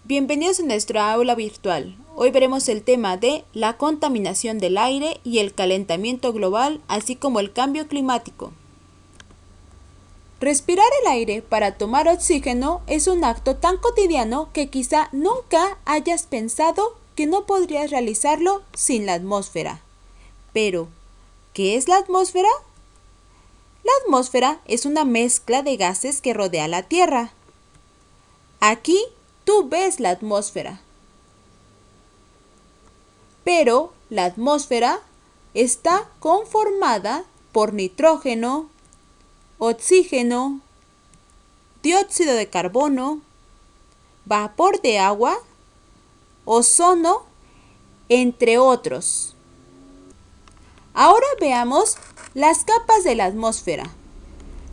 Bienvenidos a nuestra aula virtual. Hoy veremos el tema de la contaminación del aire y el calentamiento global, así como el cambio climático. Respirar el aire para tomar oxígeno es un acto tan cotidiano que quizá nunca hayas pensado que no podrías realizarlo sin la atmósfera. Pero, ¿qué es la atmósfera? La atmósfera es una mezcla de gases que rodea la Tierra. Aquí tú ves la atmósfera. Pero la atmósfera está conformada por nitrógeno, oxígeno, dióxido de carbono, vapor de agua, ozono, entre otros. Ahora veamos las capas de la atmósfera.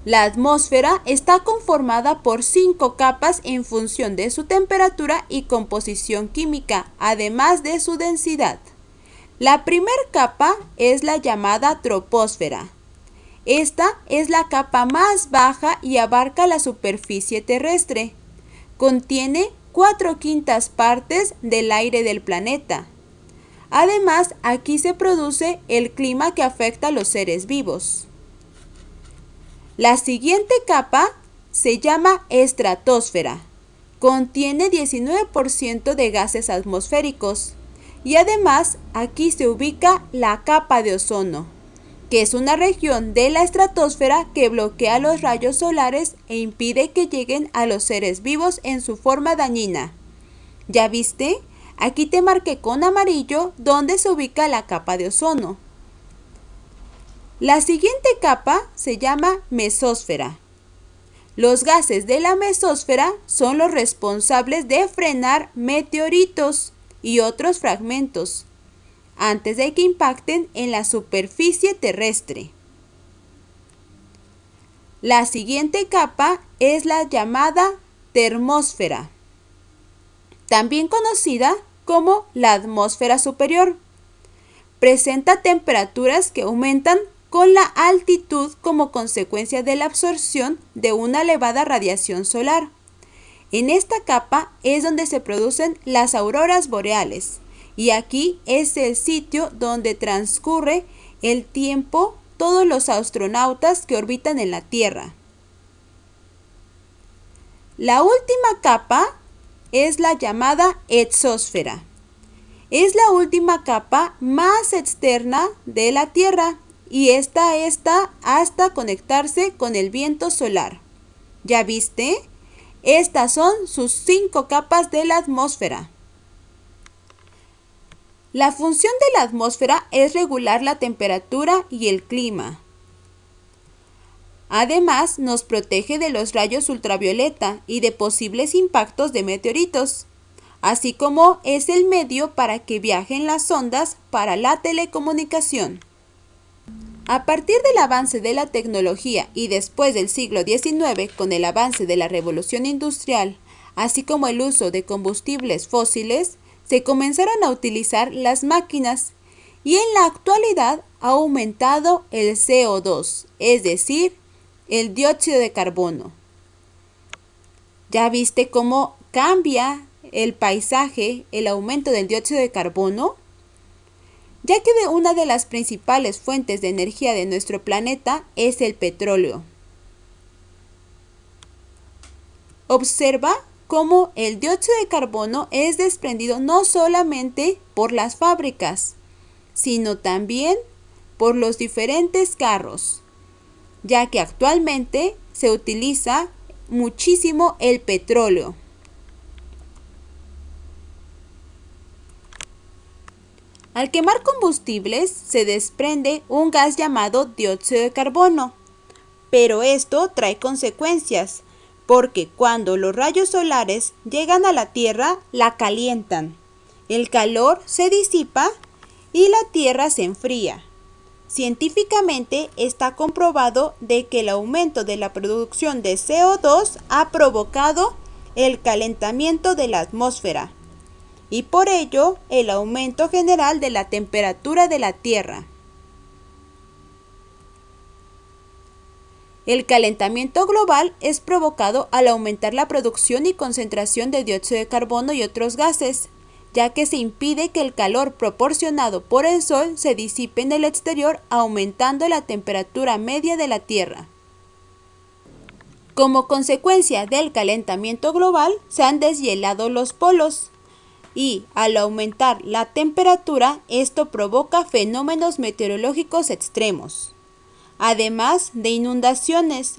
La atmósfera está conformada por 5 capas en función de su temperatura y composición química, además de su densidad. La primera capa es la llamada troposfera. Esta es la capa más baja y abarca la superficie terrestre. Contiene 4/5 partes del aire del planeta. Además, aquí se produce el clima que afecta a los seres vivos. La siguiente capa se llama estratosfera. Contiene 19% de gases atmosféricos. Y además, aquí se ubica la capa de ozono, que es una región de la estratosfera que bloquea los rayos solares e impide que lleguen a los seres vivos en su forma dañina. ¿Ya viste? Aquí te marqué con amarillo donde se ubica la capa de ozono. La siguiente capa se llama mesósfera. Los gases de la mesósfera son los responsables de frenar meteoritos y otros fragmentos antes de que impacten en la superficie terrestre. La siguiente capa es la llamada termósfera, también conocida como la atmósfera superior. Presenta temperaturas que aumentan con la altitud como consecuencia de la absorción de una elevada radiación solar. En esta capa es donde se producen las auroras boreales, y aquí es el sitio donde transcurre el tiempo todos los astronautas que orbitan en la Tierra. La última capa es la llamada exósfera. Es la última capa más externa de la Tierra y esta está hasta conectarse con el viento solar. ¿Ya viste? Estas son sus 5 capas de la atmósfera. La función de la atmósfera es regular la temperatura y el clima. Además, nos protege de los rayos ultravioleta y de posibles impactos de meteoritos, así como es el medio para que viajen las ondas para la telecomunicación. A partir del avance de la tecnología y después del siglo XIX, con el avance de la revolución industrial, así como el uso de combustibles fósiles, se comenzaron a utilizar las máquinas y en la actualidad ha aumentado el CO2, es decir, el dióxido de carbono. ¿Ya viste cómo cambia el paisaje el aumento del dióxido de carbono? Ya que una de las principales fuentes de energía de nuestro planeta es el petróleo. Observa cómo el dióxido de carbono es desprendido no solamente por las fábricas, sino también por los diferentes carros, ya que actualmente se utiliza muchísimo el petróleo. Al quemar combustibles se desprende un gas llamado dióxido de carbono, pero esto trae consecuencias, porque cuando los rayos solares llegan a la Tierra, la calientan. El calor se disipa y la Tierra se enfría. Científicamente está comprobado de que el aumento de la producción de CO2 ha provocado el calentamiento de la atmósfera y por ello el aumento general de la temperatura de la Tierra. El calentamiento global es provocado al aumentar la producción y concentración de dióxido de carbono y otros gases, ya que se impide que el calor proporcionado por el Sol se disipe en el exterior, aumentando la temperatura media de la Tierra. Como consecuencia del calentamiento global, se han deshielado los polos y, al aumentar la temperatura, esto provoca fenómenos meteorológicos extremos, además de inundaciones,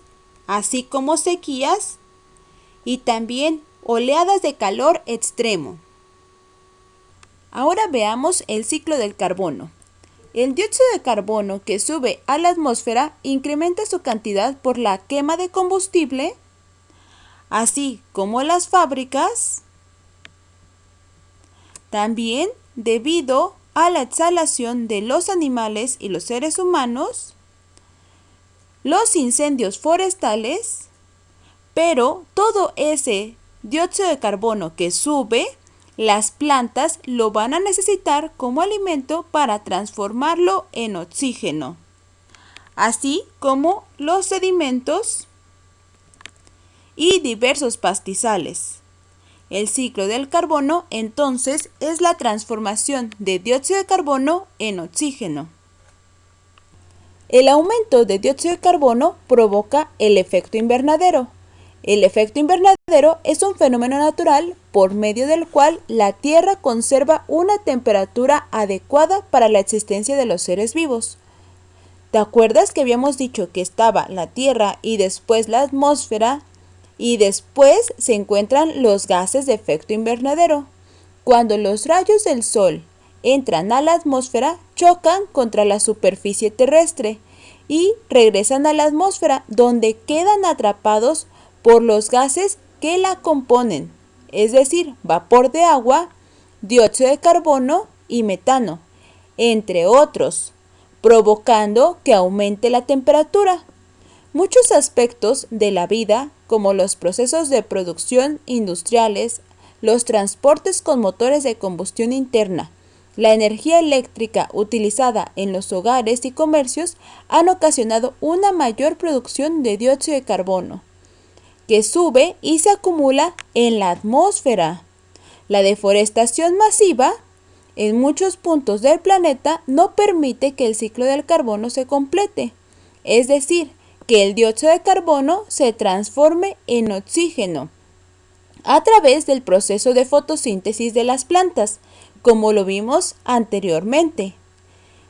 así como sequías y también oleadas de calor extremo. Ahora veamos el ciclo del carbono. El dióxido de carbono que sube a la atmósfera incrementa su cantidad por la quema de combustible, así como las fábricas, también debido a la exhalación de los animales y los seres humanos, los incendios forestales, pero todo ese dióxido de carbono que sube, las plantas lo van a necesitar como alimento para transformarlo en oxígeno, así como los sedimentos y diversos pastizales. El ciclo del carbono, entonces, es la transformación de dióxido de carbono en oxígeno. El aumento de dióxido de carbono provoca el efecto invernadero. El efecto invernadero es un fenómeno natural por medio del cual la Tierra conserva una temperatura adecuada para la existencia de los seres vivos. ¿Te acuerdas que habíamos dicho que estaba la Tierra y después la atmósfera y después se encuentran los gases de efecto invernadero? Cuando los rayos del Sol entran a la atmósfera, chocan contra la superficie terrestre y regresan a la atmósfera, donde quedan atrapados por los gases que la componen, es decir, vapor de agua, dióxido de carbono y metano, entre otros, provocando que aumente la temperatura. Muchos aspectos de la vida, como los procesos de producción industriales, los transportes con motores de combustión interna, la energía eléctrica utilizada en los hogares y comercios, han ocasionado una mayor producción de dióxido de carbono, que sube y se acumula en la atmósfera. La deforestación masiva en muchos puntos del planeta no permite que el ciclo del carbono se complete, es decir, que el dióxido de carbono se transforme en oxígeno a través del proceso de fotosíntesis de las plantas, como lo vimos anteriormente.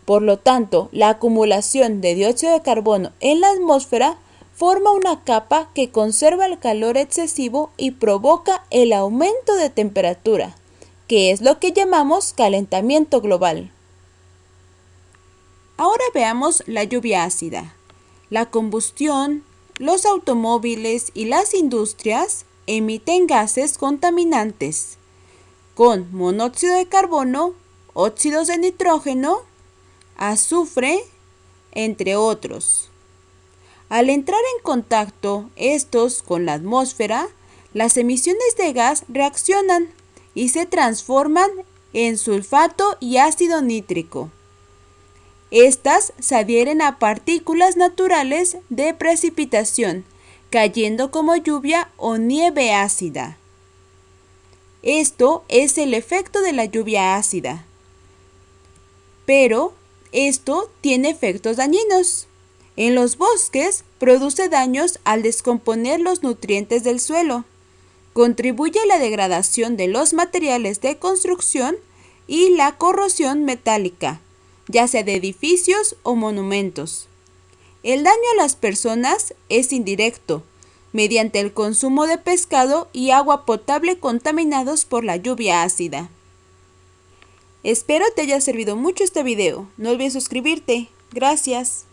Por lo tanto, la acumulación de dióxido de carbono en la atmósfera forma una capa que conserva el calor excesivo y provoca el aumento de temperatura, que es lo que llamamos calentamiento global. Ahora veamos la lluvia ácida. La combustión, los automóviles y las industrias emiten gases contaminantes con monóxido de carbono, óxidos de nitrógeno, azufre, entre otros. Al entrar en contacto estos con la atmósfera, las emisiones de gas reaccionan y se transforman en sulfato y ácido nítrico. Estas se adhieren a partículas naturales de precipitación, cayendo como lluvia o nieve ácida. Esto es el efecto de la lluvia ácida. Pero esto tiene efectos dañinos. En los bosques produce daños al descomponer los nutrientes del suelo. Contribuye a la degradación de los materiales de construcción y la corrosión metálica, ya sea de edificios o monumentos. El daño a las personas es indirecto, mediante el consumo de pescado y agua potable contaminados por la lluvia ácida. Espero te haya servido mucho este video. No olvides suscribirte. Gracias.